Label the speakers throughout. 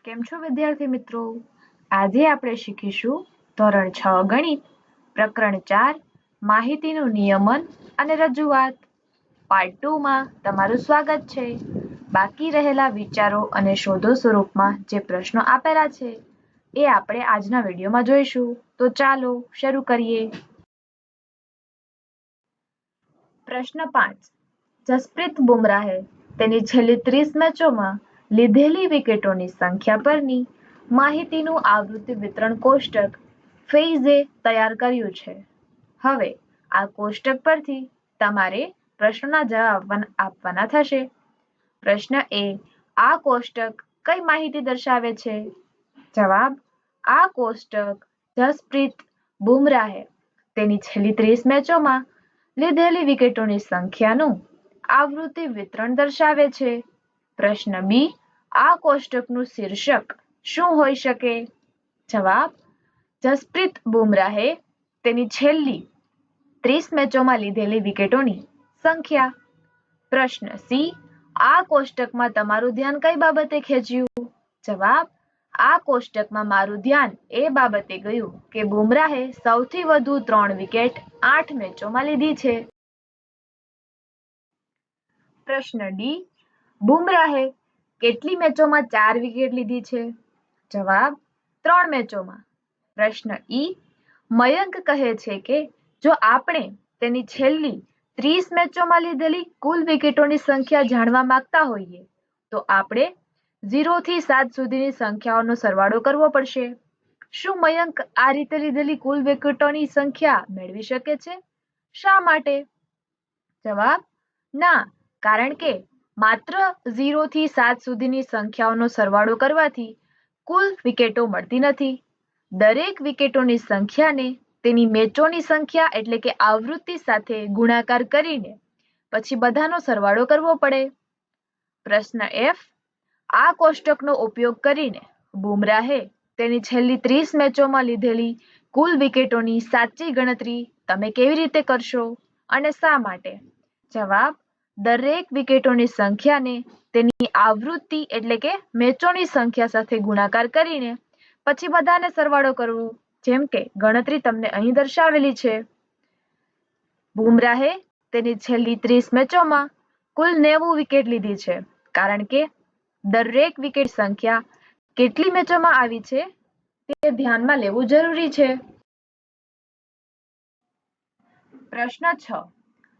Speaker 1: કેમ છો વિદ્યાર્થી મિત્રો? આજે આપણે શીખીશું ધોરણ 6 ગણિત પ્રકરણ 4 માહિતીનું નિયમન અને રજૂઆત. પાર્ટ 2 માં તમારું સ્વાગત છે. બાકી રહેલા વિચારો અને શોધો સ્વરૂપમાં જે પ્રશ્નો આપેલા છે એ આપણે આજના વિડીયોમાં જોઈશું. તો ચાલો શરૂ કરીએ. પ્રશ્ન 5. જસપ્રીત બુમરાહે તેની છેલ્લી 30 મેચોમાં લીધેલી વિકેટોની સંખ્યા પરની માહિતીનું આવૃત્તિ વિતરણ કોષ્ટક ફેઇઝે તૈયાર કર્યું છે. હવે આ કોષ્ટક પરથી તમારે પ્રશ્નના જવાબ આપવાના થશે. પ્રશ્ન એ, આ કોષ્ટક કઈ માહિતી દર્શાવે છે? જવાબ, આ કોષ્ટક જસપ્રીત બુમરાહે તેની છેલ્લી 30 મેચોમાં લીધેલી વિકેટોની સંખ્યાનું આવૃત્તિ વિતરણ દર્શાવે છે. પ્રશ્ન બી, આ કોષ્ટકનું શીર્ષક શું હોઈ શકે? જવાબ, જસપ્રીત બુમરાહે તેની છેલ્લી 30 મેચોમાં લીધેલી વિકેટોની સંખ્યા. પ્રશ્ન સી, આ કોષ્ટકમાં તમારું ધ્યાન કઈ બાબતે ખેંચ્યું? જવાબ, આ કોષ્ટકમાં મારું ધ્યાન એ બાબતે ગયું કે બુમરાહે સૌથી વધુ 3 વિકેટ 8 મેચોમાં લીધી છે. પ્રશ્ન ડી, બુમરાહે કેટલી મેચોમાં 4 વિકેટ લીધી છે? જવાબ, 3 મેચોમાં. પ્રશ્ન ઈ, મયંક કહે છે કે જો આપણે તેની છેલ્લી 30 મેચોમાં લીધેલી કુલ વિકેટોની સંખ્યા જાણવા માંગતા હોઈએ તો આપણે 0 થી 7 સુધીની સંખ્યાઓનો સરવાળો કરવો પડશે. શું મયંક આ રીતે લીધેલી કુલ વિકેટોની સંખ્યા મેળવી શકે છે? શા માટે? જવાબ, ના, કારણ કે માત્ર 0 થી 7 સુધીની સંખ્યાઓનો સરવાળો કરવાથી કુલ વિકેટો મળતી નથી. દરેક વિકેટોની સંખ્યાને તેની મેચોની સંખ્યા એટલે કે આવૃત્તિ સાથે ગુણાકાર કરીને પછી બધાનો સરવાળો કરવો પડે. પ્રશ્ન એફ, આ કોષ્ટકનો ઉપયોગ કરીને બુમરાહે તેની છેલ્લી 30 મેચોમાં લીધેલી કુલ વિકેટોની સાચી ગણતરી તમે કેવી રીતે કરશો અને શા માટે? જવાબ, દરેક વિકેટોની સંખ્યાને તેની આવૃત્તિ એટલે કે મેચોની સંખ્યા સાથે ગુણાકાર કરીને પછી બધાને સરવાળો કરવો, જેમ કે ગણતરી તમને અહીં દર્શાવેલી છે. બુમરાહે તેની છેલ્લી 30 મેચોમાં કુલ 90 વિકેટ લીધી છે, કારણ કે દરેક વિકેટ સંખ્યા કેટલી મેચોમાં આવી છે તે ધ્યાનમાં લેવું જરૂરી છે. પ્રશ્ન 6.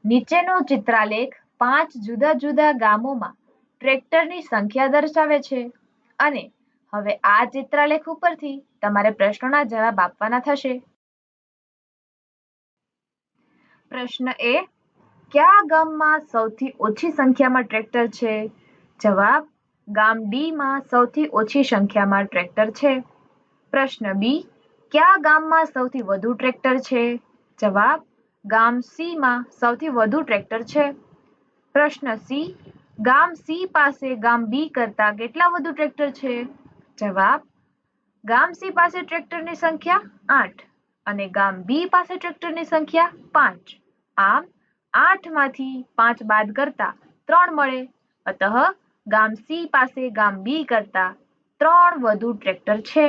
Speaker 1: નીચેનો ચિત્રાલેખ 5 જુદા જુદા ગામોમાં ટ્રેક્ટરની સંખ્યા દર્શાવે છે અને હવે આ ચિત્રાલેખ ઉપરથી તમારે પ્રશ્નોના જવાબ આપવાના થશે. પ્રશ્ન એ, કયા ગામમાં સૌથી ઓછી સંખ્યામાં ટ્રેક્ટર છે? જવાબ, ગામ ડી માં સૌથી ઓછી સંખ્યામાં ટ્રેક્ટર છે. પ્રશ્ન બી, કયા ગામમાં સૌથી વધુ ટ્રેક્ટર છે? જવાબ, ગામ સી માં સૌથી વધુ ટ્રેક્ટર છે. પ્રશ્ન સી, ગામ સી પાસે ગામ બી કરતા કેટલા વધુ ટ્રેક્ટર છે? જવાબ, ગામ સી પાસે ટ્રેક્ટરની સંખ્યા 8 અને ગામ બી પાસે ટ્રેક્ટરની સંખ્યા 5. આમ 8 માંથી 5 બાદ કરતા 3 મળે. અતઃ ગામ સી પાસે ગામ બી કરતા 3 વધુ ટ્રેક્ટર છે.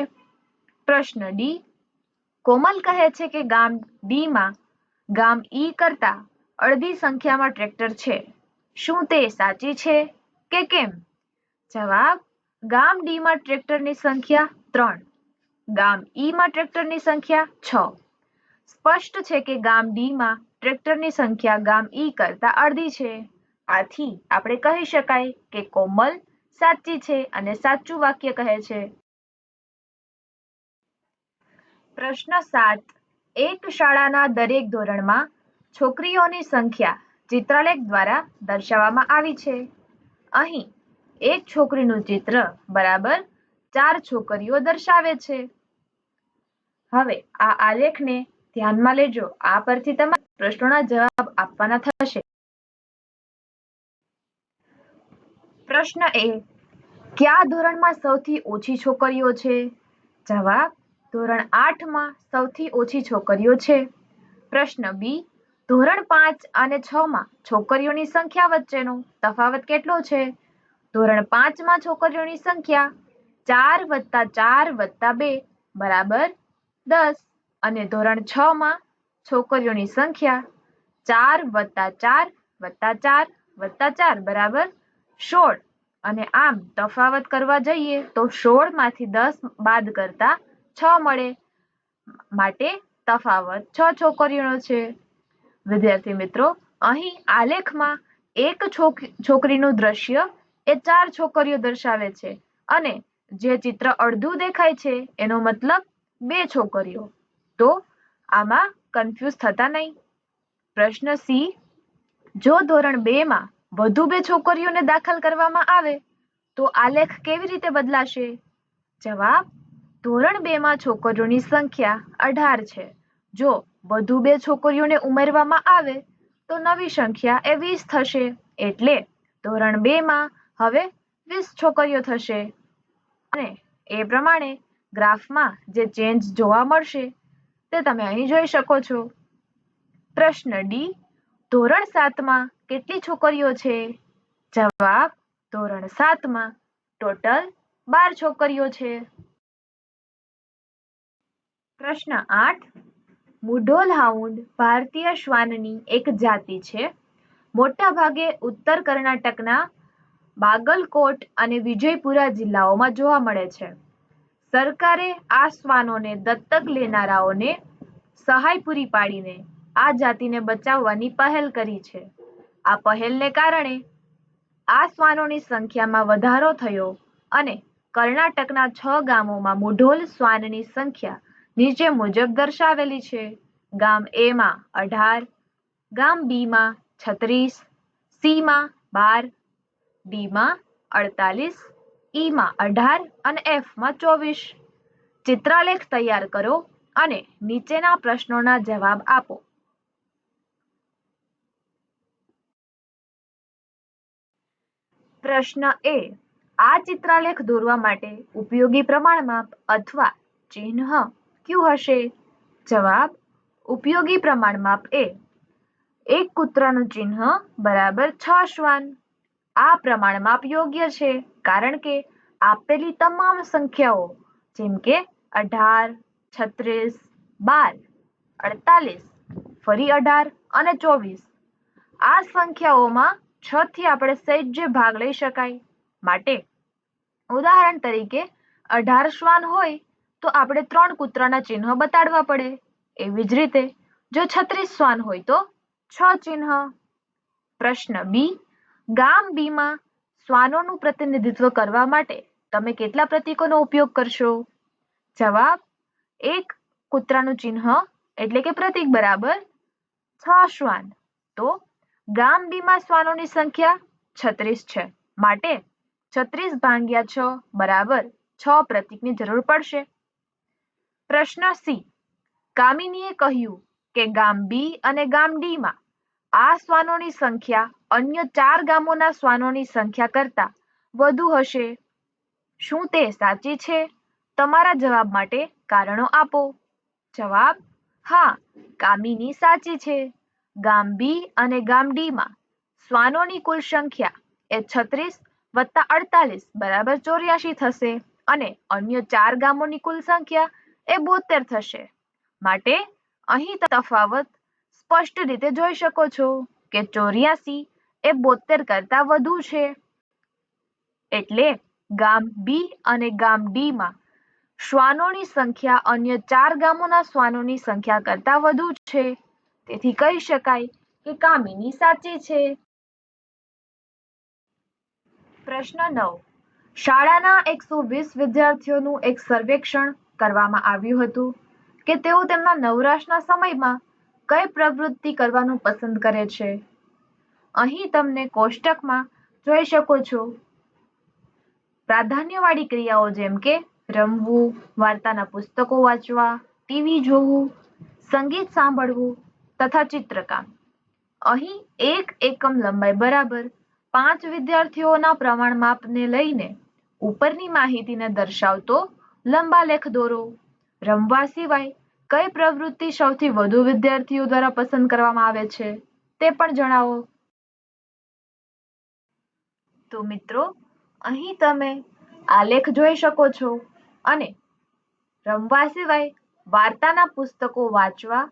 Speaker 1: પ્રશ્ન ડી, કોમલ કહે છે કે ગામ ડી માં ગામ ઈ કરતા અડધી સંખ્યામાં ટ્રેક્ટર છે. શું તે સાચી છે કે કેમ? જવાબ, ગામ ડી માં ટ્રેક્ટરની સંખ્યા 3, ગામ ઈ માં ટ્રેક્ટરની સંખ્યા 6. સ્પષ્ટ છે કે ગામ ડી માં ટ્રેક્ટરની સંખ્યા ગામ ઈ કરતા અડધી છે. આથી આપણે કહી શકાય કે કોમલ સાચી છે અને સાચું વાક્ય કહે છે. પ્રશ્ન 7. એક શાળાના દરેક ધોરણમાં છોકરીઓની સંખ્યા ચિત્રાલેખ દ્વારા દર્શાવવામાં આવી છે. અહીં એક છોકરીનું ચિત્ર બરાબર 4 છોકરીઓ દર્શાવે છે. હવે આ આલેખને ધ્યાનમાં લેજો. આ પરથી તમારે પ્રશ્નોના જવાબ આપવાના થશે. પ્રશ્ન એ, કયા ધોરણમાં સૌથી ઓછી છોકરીઓ છે? જવાબ, ધોરણ 8 માં સૌથી ઓછી છોકરીઓ છે. પ્રશ્ન બી, ધોરણ 5 અને 6 માં છોકરીઓની સંખ્યા વચ્ચેનો તફાવત કેટલો છે? ધોરણ 5 માં છોકરીઓની સંખ્યા 4 + 4 + 2 બરાબર 10 અને ધોરણ 6 માં છોકરીઓની સંખ્યા 4 + 4 + 4 + 4 બરાબર 16 અને આમ તફાવત કરવા જઈએ તો 16 માંથી 10 બાદ કરતા 6 મળે, માટે તફાવત 6 છોકરીઓનો છે. વિદ્યાર્થી મિત્રો, અહીં આલેખમાં એક છોકરીનું દ્રશ્ય એ 4 છોકરીઓ દર્શાવે છે અને જે ચિત્ર અડધું દેખાય છે એનો મતલબ 2 છોકરીઓ. તો આમાં કન્ફ્યુઝ થતા નહીં. પ્રશ્ન સી, જો ધોરણ 2 માં વધુ 2 છોકરીઓને દાખલ કરવામાં આવે તો આલેખ કેવી રીતે બદલાશે? જવાબ, ધોરણ 2 માં છોકરીઓની સંખ્યા 18 છે. જો વધુ 2 છોકરીઓને ઉમેરવામાં આવે તો નવી સંખ્યા એ 20 થશે. એટલે ધોરણ 2 માં હવે 20 છોકરીઓ થશે. અને એ પ્રમાણે ગ્રાફમાં જે ચેન્જ જોવા મળશે તે તમે અહીં જોઈ શકો છો. પ્રશ્ન ડી, ધોરણ 7 માં કેટલી છોકરીઓ છે? જવાબ, ધોરણ 7 માં ટોટલ 12 છોકરીઓ છે. પ્રશ્ન 8, મુઢોલ હાઉન્ડ ભારતીય શ્વાનની એક જાતિ છે. મોટા ભાગે ઉત્તર કર્ણાટકના બાગલકોટ અને વિજયપુરા જિલ્લાઓમાં જોવા મળે છે. સરકારે આ શ્વાનોને દત્તક લેનારાઓને સહાય પૂરી પાડીને આ જાતિને બચાવવાની પહેલ કરી છે. આ પહેલને કારણે આ શ્વાનોની સંખ્યામાં વધારો થયો અને કર્ણાટકના 6 ગામોમાં મુઢોલ શ્વાનની સંખ્યા નીચે મુજબ દર્શાવેલી છે. ગામ એ માં 18, ગામ બી માં 36, સી માં 12, ડી માં 48, ઈ માં 18 અને એફ માં 24. ચિત્રાલેખ તૈયાર કરો અને નીચેના પ્રશ્નોના જવાબ આપો. પ્રશ્ન એ, આ ચિત્રાલેખ દોરવા માટે ઉપયોગી પ્રમાણમાપ અથવા ચિહ્ન કયું હશે? જવાબ, ઉપયોગી પ્રમાણમાપ એ 1 કૂતરાનું ચિહ્ન બરાબર 6 શ્વાન. આ પ્રમાણમાપ યોગ્ય છે કારણ કે આપેલી તમામ સંખ્યાઓ જેમ કે 18, 36, 12, 48, ફરી 18 અને 24 આ સંખ્યાઓમાં 6 થી આપણે સહેજે ભાગ લઈ શકાય. માટે ઉદાહરણ તરીકે 18 શ્વાન હોય તો આપણે 3 કૂતરાના ચિહ્ન બતાડવા પડે. એવી જ રીતે જો 36 શ્વાન હોય તો 6 ચિહ્ન. પ્રશ્ન બી, ગામ બી માં શ્વાનોનું પ્રતિનિધિત્વ કરવા માટે તમે કેટલા પ્રતીકોનો ઉપયોગ કરશો? જવાબ, 1 કૂતરાનું ચિહ્ન એટલે કે પ્રતીક બરાબર 6 શ્વાન. તો ગામ બી માં શ્વાનોની સંખ્યા 36 છે, માટે 36 ભાગ્યા 6 બરાબર 6 પ્રતીકની જરૂર પડશે. પ્રશ્ન સી, કામિનીએ કહ્યું કે ગામ બી અને ગામ ડી માં આ શ્વાનોની સંખ્યા અન્ય 4 ગામોના શ્વાનોની સંખ્યા કરતા વધુ હશે. શું તે સાચી છે? તમારા જવાબ માટે કારણો આપો. જવાબ, હા, કામિની સાચી છે. ગામ બી અને ગામ ડી માં શ્વાનોની કુલ સંખ્યા એ 36 + 48 બરાબર 84 થશે અને અન્ય 4 ગામોની કુલ સંખ્યા એ 72 થશે. માટે અહીં તફાવત સ્પષ્ટ રીતે જોઈ શકો છો કે 84 એ 72 કરતા વધુ છે. એટલે ગામ બી અને ગામ ડી માં શ્વાનોની સંખ્યા અન્ય 4 ગામોના શ્વાનોની સંખ્યા કરતા વધુ છે. તેથી કહી શકાય કે કામિની સાચી છે. પ્રશ્ન 9, શાળાના 120 વિદ્યાર્થીઓનું એક સર્વેક્ષણ કરવામાં આવ્યું હતું કે તેઓ તેમના નવરાશના સમયમાં કઈ પ્રવૃત્તિ કરવાનું પસંદ કરે છે. અહીં તમને કોષ્ટકમાં જોઈ શકો છો પ્રાધાન્યવાળી ક્રિયાઓ જેમ કે રમવું, વાર્તાના પુસ્તકો વાંચવા, ટીવી જોવું, સંગીત સાંભળવું તથા ચિત્રકામ. અહીં 1 એકમ લંબાઈ બરાબર 5 વિદ્યાર્થીઓના પ્રમાણમાપને લઈને ઉપરની માહિતીને દર્શાવતો લંબાલેખ દોરો. રમવા સિવાય કઈ પ્રવૃત્તિ સૌથી વધુ વિદ્યાર્થીઓ દ્વારા પસંદ કરવામાં આવે છે તે પણ જણાવો. તો મિત્રો, અહીં તમે આલેખ જોઈ શકો છો અને રમવા સિવાય વાર્તાના પુસ્તકો વાંચવા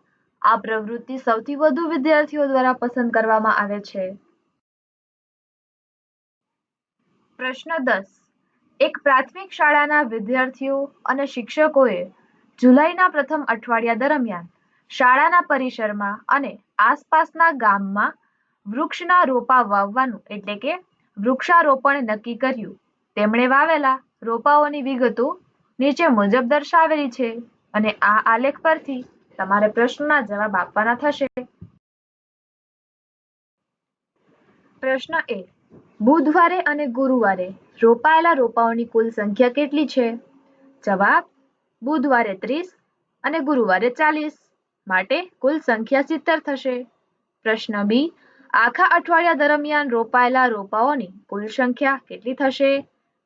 Speaker 1: આ પ્રવૃત્તિ સૌથી વધુ વિદ્યાર્થીઓ દ્વારા પસંદ કરવામાં આવે છે. પ્રશ્ન 10. એક પ્રાથમિક શાળાના વિદ્યાર્થીઓ અને શિક્ષકોએ જુલાઈના પ્રથમ અઠવાડિયા દરમિયાન શાળાના પરિસરમાં અને આસપાસના ગામમાં વૃક્ષના રોપા વાવવાનું એટલે કે વૃક્ષારોપણ નક્કી કર્યું. તેમણે વાવેલા રોપાઓની વિગતો નીચે મુજબ દર્શાવેલી છે અને આ આલેખ પરથી તમારે પ્રશ્નના જવાબ આપવાના થશે. પ્રશ્ન 1. બુધવારે અને ગુરુવારે રોપાયેલા રોપાઓની કુલ સંખ્યા કેટલી છે? જવાબ: બુધવારે 30 અને ગુરુવારે 40, માટે કુલ સંખ્યા 70 થશે. પ્રશ્ન બી. આખા અઠવાડિયા દરમિયાન રોપાયેલા રોપાઓની કુલ સંખ્યા કેટલી થશે?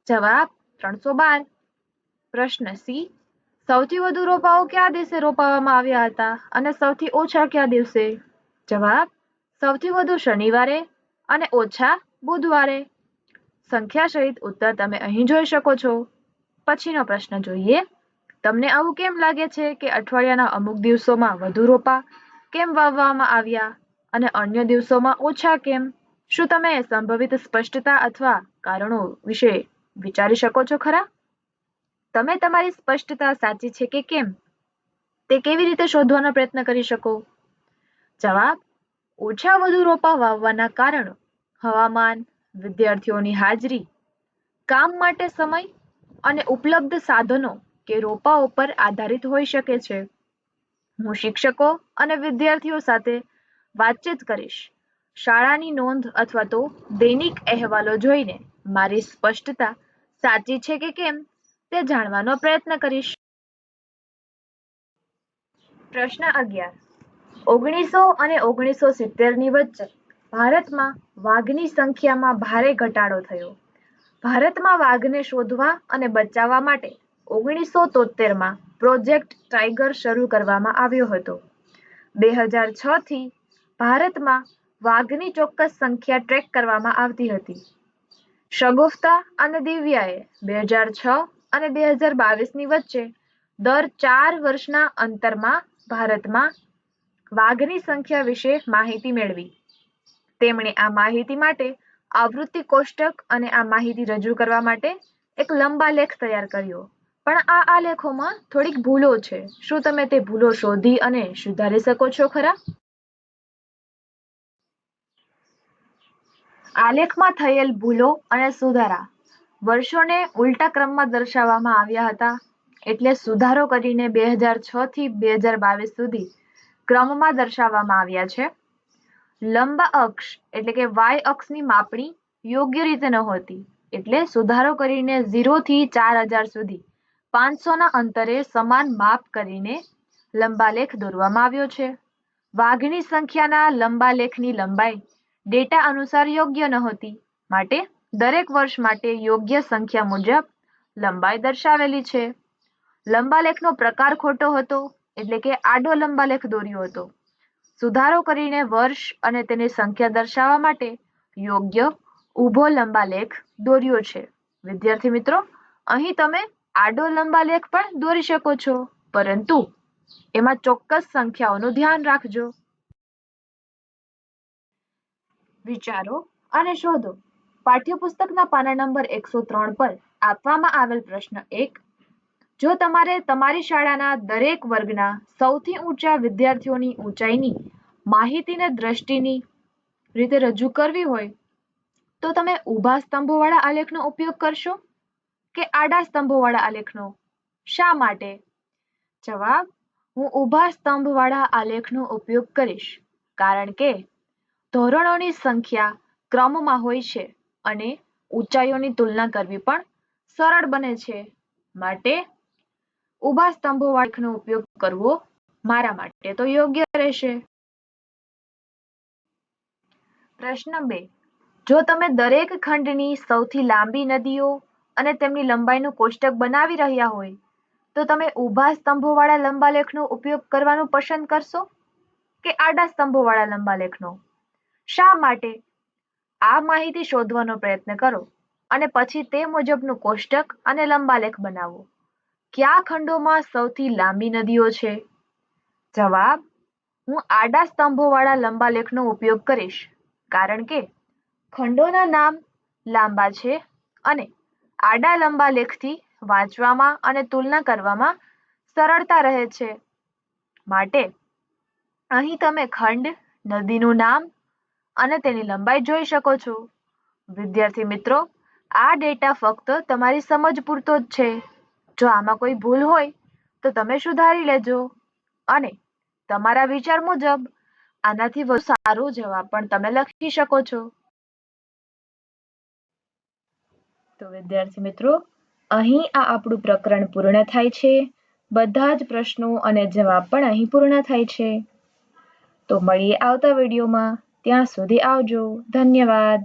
Speaker 1: જવાબ: 312. પ્રશ્ન સી. સૌથી વધુ રોપાઓ કયા દિવસે રોપવામાં આવ્યા હતા અને સૌથી ઓછા કયા દિવસે? જવાબ: સૌથી વધુ શનિવારે અને ઓછા બુધવારે. સંખ્યા સહિત ઉત્તર તમે અહીં જોઈ શકો છો. પછીનો પ્રશ્ન જોઈએ. તમને આવું કેમ લાગે છે કે અઠવાડિયાના અમુક દિવસોમાં વધુ રોપા કેમ વાવવામાં આવ્યા અને અન્ય દિવસોમાં ઓછા કેમ? શું તમે સંભવિત સ્પષ્ટતા અથવા કારણો વિશે વિચારી શકો છો ખરા? તમે તમારી સ્પષ્ટતા સાચી છે કે કેમ તે કેવી રીતે શોધવાનો પ્રયત્ન કરી શકો? જવાબ: ઓછા વધુ રોપા વાવવાના કારણો હવામાન, વિદ્યાર્થીઓની હાજરી, કામ માટે સમય અને ઉપલબ્ધ સાધનો કે રોપાઓ પર આધારિત હોઈ શકે છે. હું શિક્ષકો અને વિદ્યાર્થીઓ સાથે વાતચીત કરીશ. શાળાની નોંધ અથવા તો દૈનિક અહેવાલો જોઈને મારી સ્પષ્ટતા સાચી છે કે કેમ તે જાણવાનો પ્રયત્ન કરીશ. પ્રશ્ન 11. 1900 અને 1970 ની વચ્ચે ભારતમાં વાઘની સંખ્યામાં ભારે ઘટાડો થયો. ભારતમાં વાઘને શોધવા અને બચાવવા માટે 1973માં પ્રોજેક્ટ ટાઇગર શરૂ કરવામાં આવ્યો હતો. 2006 થી ભારતમાં વાઘની ચોક્કસ સંખ્યા ટ્રેક કરવામાં આવતી હતી. શગુફ્તા અને દિવ્યાએ 2006 અને 2022ની વચ્ચે દર 4 વર્ષના અંતરમાં ભારતમાં વાઘની સંખ્યા વિશે માહિતી મેળવી. તેમણે આ માહિતી માટે આવૃત્તિ કોષ્ટક અને આ માહિતી રજૂ કરવા માટે એક લંબા લેખ તૈયાર કર્યો. પણ આ આલેખોમાં થોડીક ભૂલો છે. શું તમે તે ભૂલો શોધી અને સુધારી શકો છો ખરા? આલેખમાં થયેલ ભૂલો અને સુધારા વર્ષોને ઉલટા ક્રમમાં દર્શાવવામાં આવ્યા હતા. એટલે સુધારો કરીને 2006 થી 2022 સુધી ક્રમમાં દર્શાવવામાં આવ્યા છે. લંબ અક્ષ એટલે કે વાય અક્ષની માપણી યોગ્ય રીતે નહોતી. એટલે સુધારો કરીને 0 થી 4000 સુધી 500ના અંતરે સમાન માપ કરીને લંબાલેખ દોરવામાં આવ્યો છે. વાઘની સંખ્યાના લંબાલેખની લંબાઈ ડેટા અનુસાર યોગ્ય નહોતી. માટે દરેક વર્ષ માટે યોગ્ય સંખ્યા મુજબ લંબાઈ દર્શાવેલી છે. લંબાલેખનો પ્રકાર ખોટો હતો એટલે કે આડો લંબાલેખ દોર્યો હતો. સુધારો કરીને વર્ષ અને તેની સંખ્યા દર્શાવવા માટે યોગ્ય ઊભો લંબાલેખ દોર્યો છે. વિદ્યાર્થી મિત્રો, અહીં તમે આડો લંબાલેખ પણ દોરી શકો છો, પરંતુ એમાં ચોક્કસ સંખ્યાઓનું ધ્યાન રાખજો. વિચારો અને શોધો. પાઠ્યપુસ્તકના પાના નંબર 103 પર આપવામાં આવેલ પ્રશ્ન 1. જો તમારે તમારી શાળાના દરેક વર્ગના સૌથી ઊંચા વિદ્યાર્થીઓની ઊંચાઈની માહિતીને દ્રષ્ટિની રીતે રજૂ કરવી હોય તો તમે ઊભા સ્તંભોવાળા આલેખનો ઉપયોગ કરશો કે આડા સ્તંભોવાળા આલેખનો? શા માટે? જવાબ: હું ઊભા સ્તંભવાળા આલેખનો ઉપયોગ કરીશ, કારણ કે ધોરણોની સંખ્યા ક્રમમાં હોય છે અને ઊંચાઈઓની તુલના કરવી પણ સરળ બને છે. માટે ઊભા સ્તંભોવાળાનો ઉપયોગ કરવો મારા માટે તો યોગ્ય રહેશે. પ્રશ્ન 2. જો તમે દરેક ખંડની સૌથી લાંબી નદીઓ અને તેમની લંબાઈનું કોષ્ટક બનાવી રહ્યા હોય તો તમે ઊભા સ્તંભોવાળા લંબાલેખનો ઉપયોગ કરવાનું પસંદ કરશો કે આડા સ્તંભોવાળા લંબાલેખનો? શા માટે? આ માહિતી શોધવાનો પ્રયત્ન કરો અને પછી તે મુજબનું કોષ્ટક અને લંબાલેખ બનાવો. કયા ખંડોમાં સૌથી લાંબી નદીઓ છે? જવાબ: હું આડા સ્તંભોવાળા લંબાલેખનો ઉપયોગ કરીશ, કારણ કે ખંડોના નામ લાંબા છે અને આડા લંબાલેખથી વાંચવામાં અને તુલના કરવામાં સરળતા રહે છે. માટે અહીં તમે ખંડ, નદીનું નામ અને તેની લંબાઈ જોઈ શકો છો. વિદ્યાર્થી મિત્રો, આ ડેટા ફક્ત તમારી સમજ પૂરતો જ છે. જો આમાં કોઈ ભૂલ હોય તો તમે સુધારી લેજો અને તમારા વિચાર મુજબ આનાથી વધુ સારો જવાબ પણ તમે લખી શકો છો. તો વિદ્યાર્થી મિત્રો, અહીં આ આપણું પ્રકરણ પૂર્ણ થાય છે. બધા જ પ્રશ્નો અને જવાબ પણ અહીં પૂર્ણ થાય છે. તો મળીએ આવતા વિડીયોમાં. ત્યાં સુધી આવજો. ધન્યવાદ.